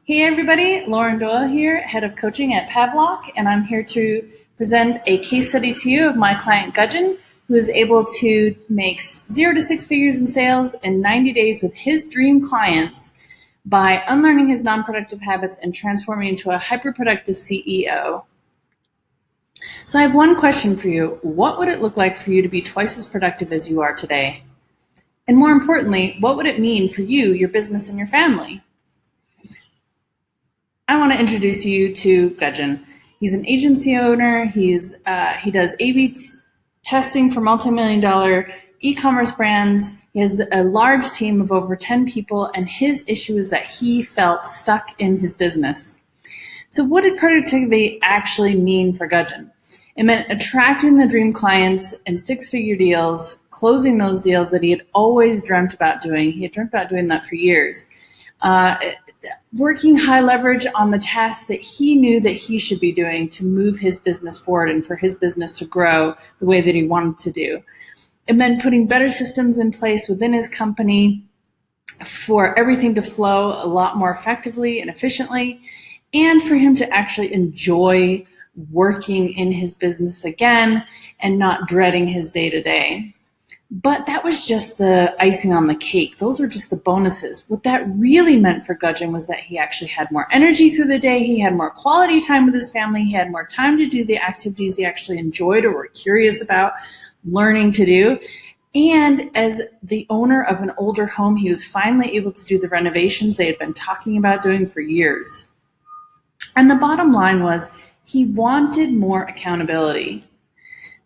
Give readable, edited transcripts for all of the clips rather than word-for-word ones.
Hey everybody, Lauren Doyle here, head of coaching at Pavlok, and I'm here to present a case study to you of my client Gajan, who is able to make 0 to 6 figures in sales in 90 days with his dream clients by unlearning his non-productive habits and transforming into a hyper-productive CEO. So I have one question for you. What would it look like for you to be twice as productive as you are today? And more importantly, what would it mean for you, your business, and your family? I want to introduce you to Gajan. He's an agency owner. He does A/B testing for multi-million-dollar e-commerce brands. He has a large team of over 10 people, and his issue is that he felt stuck in his business. So what did productivity actually mean for Gajan? It meant attracting the dream clients and 6-figure deals, closing those deals that he had always dreamt about doing. He had dreamt about doing that for years. Working high leverage on the tasks that he knew that he should be doing to move his business forward and for his business to grow the way that he wanted to do. It meant putting better systems in place within his company for everything to flow a lot more effectively and efficiently, and for him to actually enjoy working in his business again and not dreading his day-to-day. But that was just the icing on the cake. Those were just the bonuses. What that really meant for Gajan was that he actually had more energy through the day. He had more quality time with his family. He had more time to do the activities he actually enjoyed or were curious about learning to do. And as the owner of an older home, he was finally able to do the renovations they had been talking about doing for years. And the bottom line was he wanted more accountability.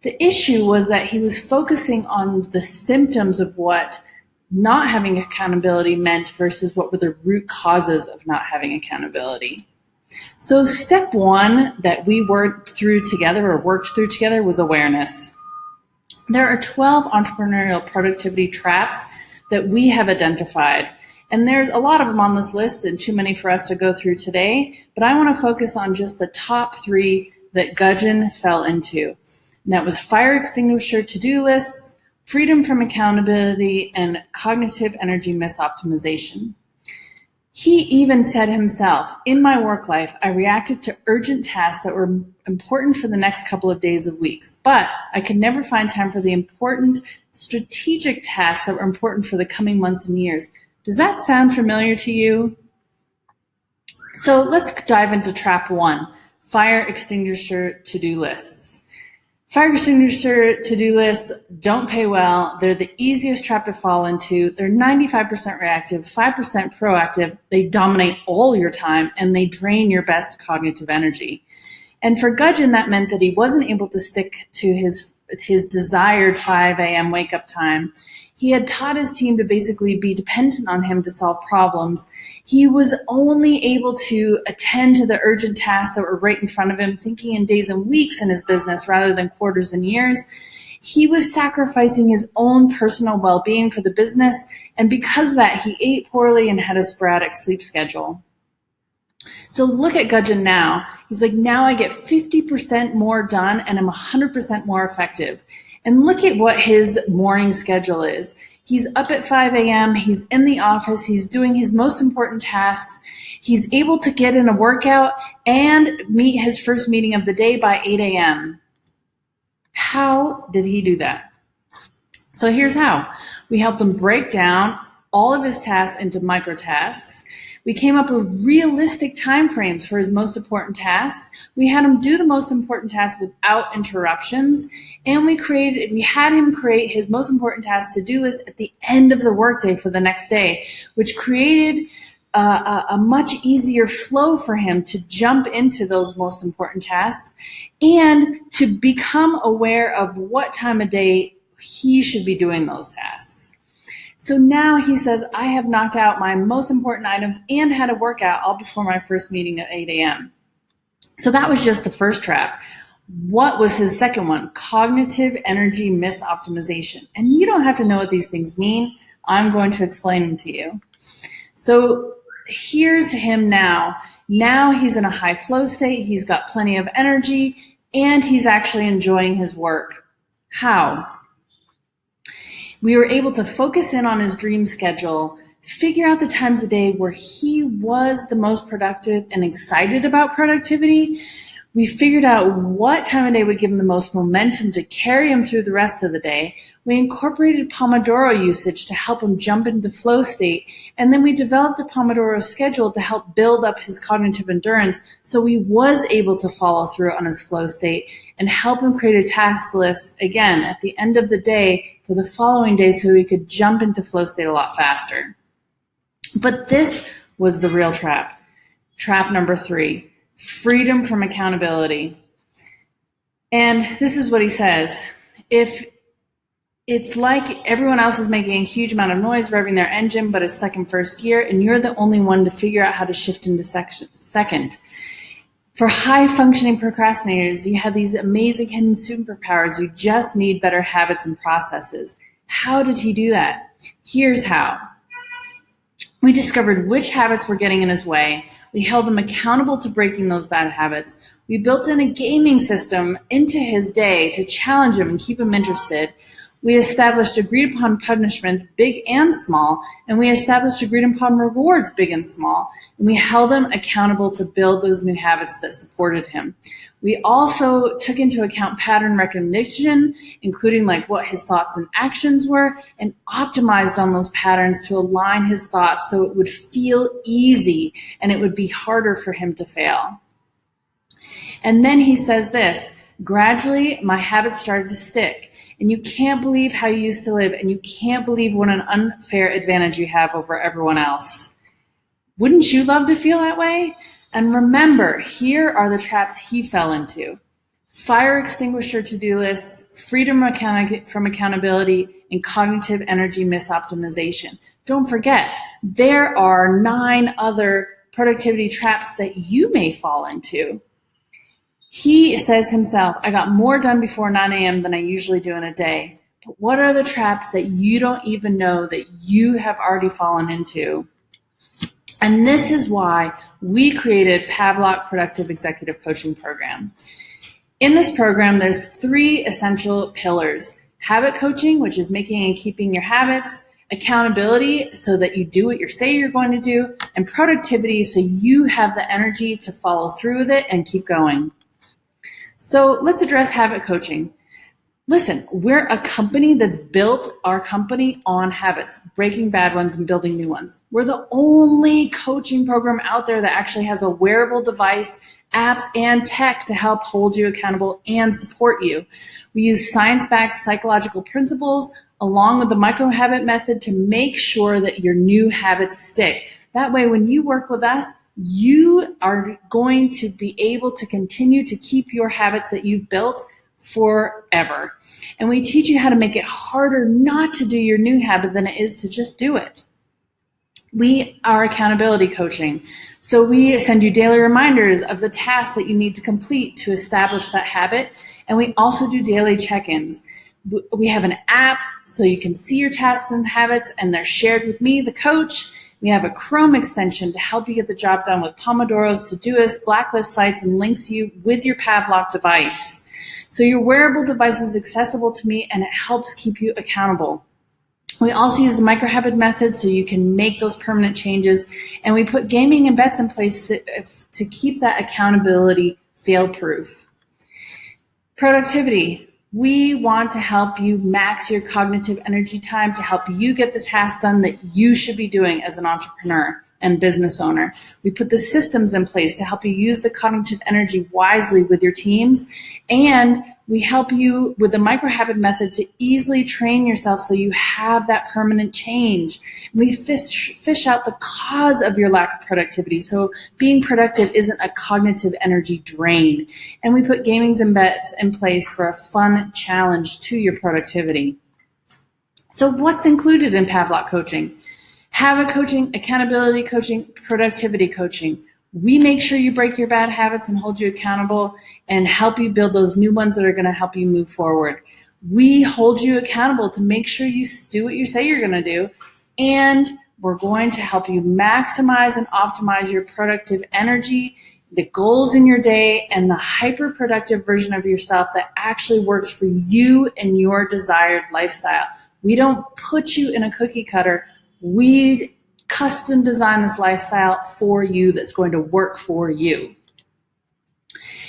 The issue was that he was focusing on the symptoms of what not having accountability meant versus what were the root causes of not having accountability. So step one that we worked through together was awareness. There are 12 entrepreneurial productivity traps that we have identified. And there's a lot of them on this list and too many for us to go through today, but I want to focus on just the top 3 that Gajan fell into. And that was fire extinguisher to-do lists, freedom from accountability, and cognitive energy misoptimization. He even said himself, in my work life, I reacted to urgent tasks that were important for the next couple of days or weeks, but I could never find time for the important strategic tasks that were important for the coming months and years. Does that sound familiar to you? So let's dive into trap 1, fire extinguisher to-do lists. Fire extinguisher to-do lists don't pay well. They're the easiest trap to fall into. They're 95% reactive, 5% proactive. They dominate all your time, and they drain your best cognitive energy. And for Gajan, that meant that he wasn't able to stick to his desired 5 a.m. wake-up time. He had taught his team to basically be dependent on him to solve problems. He was only able to attend to the urgent tasks that were right in front of him, thinking in days and weeks in his business rather than quarters and years. He was sacrificing his own personal well-being for the business, and because of that, he ate poorly and had a sporadic sleep schedule. So look at Gajan now. He's like, now I get 50% more done and I'm 100% more effective. And look at what his morning schedule is. He's up at 5 a.m. He's in the office. He's doing his most important tasks. He's able to get in a workout and meet his first meeting of the day by 8 a.m. How did he do that? So here's how. We helped him break down all of his tasks into micro tasks. We came up with realistic timeframes for his most important tasks. We had him do the most important tasks without interruptions, and we had him create his most important task to-do list at the end of the workday for the next day, which created a much easier flow for him to jump into those most important tasks and to become aware of what time of day he should be doing those tasks. So now he says, I have knocked out my most important items and had a workout all before my first meeting at 8 a.m. So that was just the first trap. What was his second one? Cognitive energy misoptimization. And you don't have to know what these things mean. I'm going to explain them to you. So here's him now. Now he's in a high flow state. He's got plenty of energy and he's actually enjoying his work. How? We were able to focus in on his dream schedule, figure out the times of day where he was the most productive and excited about productivity. We figured out what time of day would give him the most momentum to carry him through the rest of the day. We incorporated Pomodoro usage to help him jump into flow state. And then we developed a Pomodoro schedule to help build up his cognitive endurance so he was able to follow through on his flow state and help him create a task list, again, at the end of the day for the following day so he could jump into flow state a lot faster. But this was the real trap. Trap number 3, freedom from accountability. And this is what he says. If it's like everyone else is making a huge amount of noise, revving their engine, but is stuck in first gear, and you're the only one to figure out how to shift into second. For high-functioning procrastinators, you have these amazing hidden superpowers. You just need better habits and processes. How did he do that? Here's how. We discovered which habits were getting in his way. We held him accountable to breaking those bad habits. We built in a gaming system into his day to challenge him and keep him interested. We established agreed upon punishments, big and small, and we established agreed upon rewards, big and small, and we held him accountable to build those new habits that supported him. We also took into account pattern recognition, including like what his thoughts and actions were, and optimized on those patterns to align his thoughts so it would feel easy and it would be harder for him to fail. And then he says this, gradually my habits started to stick. And you can't believe how you used to live, and you can't believe what an unfair advantage you have over everyone else. Wouldn't you love to feel that way? And remember, here are the traps he fell into. Fire extinguisher to-do lists, freedom from accountability, and cognitive energy misoptimization. Don't forget, there are 9 other productivity traps that you may fall into. He says himself, I got more done before 9 a.m. than I usually do in a day. But what are the traps that you don't even know that you have already fallen into? And this is why we created Pavlok Productive Executive Coaching Program. In this program, there's 3 essential pillars. Habit coaching, which is making and keeping your habits. Accountability, so that you do what you say you're going to do. And productivity, so you have the energy to follow through with it and keep going. So let's address habit coaching. Listen, we're a company that's built our company on habits, breaking bad ones and building new ones. We're the only coaching program out there that actually has a wearable device, apps, and tech to help hold you accountable and support you. We use science-backed psychological principles along with the micro-habit method to make sure that your new habits stick. That way, when you work with us, you are going to be able to continue to keep your habits that you've built forever. And we teach you how to make it harder not to do your new habit than it is to just do it. We are accountability coaching. So we send you daily reminders of the tasks that you need to complete to establish that habit. And we also do daily check-ins. We have an app so you can see your tasks and habits, and they're shared with me, the coach. We have a Chrome extension to help you get the job done with Pomodoros, Todoist, blacklist sites, and links you with your Pavlok device. So your wearable device is accessible to me, and it helps keep you accountable. We also use the micro-habit method so you can make those permanent changes, and we put gaming and bets in place to keep that accountability fail-proof. Productivity. We want to help you max your cognitive energy time to help you get the tasks done that you should be doing as an entrepreneur and business owner. We put the systems in place to help you use the cognitive energy wisely with your teams, and we help you with the micro-habit method to easily train yourself so you have that permanent change. We fish out the cause of your lack of productivity, so being productive isn't a cognitive energy drain. And we put gamings and bets in place for a fun challenge to your productivity. So what's included in Pavlok coaching? Habit coaching, accountability coaching, productivity coaching. We make sure you break your bad habits and hold you accountable and help you build those new ones that are going to help you move forward. We hold you accountable to make sure you do what you say you're going to do, and we're going to help you maximize and optimize your productive energy, the goals in your day, and the hyper-productive version of yourself that actually works for you and your desired lifestyle. We don't put you in a cookie cutter. We custom design this lifestyle for you that's going to work for you.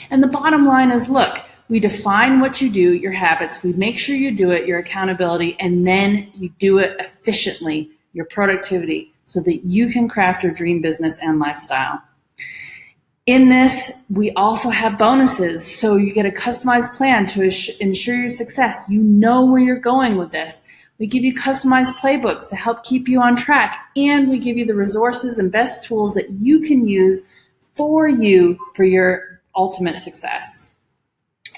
And the bottom line is, look, we define what you do, your habits, we make sure you do it, your accountability, and then you do it efficiently, your productivity, so that you can craft your dream business and lifestyle. In this, we also have bonuses. So you get a customized plan to ensure your success. You know where you're going with this. We give you customized playbooks to help keep you on track. And we give you the resources and best tools that you can use for you for your ultimate success.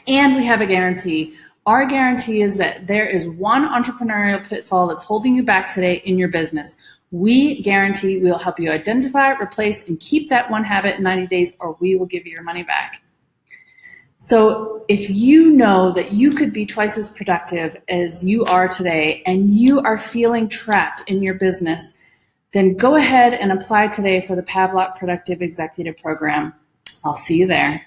And we have a guarantee. Our guarantee is that there is one entrepreneurial pitfall that's holding you back today in your business. We guarantee we'll help you identify, replace, and keep that one habit in 90 days, or we will give you your money back. So if you know that you could be twice as productive as you are today and you are feeling trapped in your business, then go ahead and apply today for the Pavlok Productive Executive Program. I'll see you there.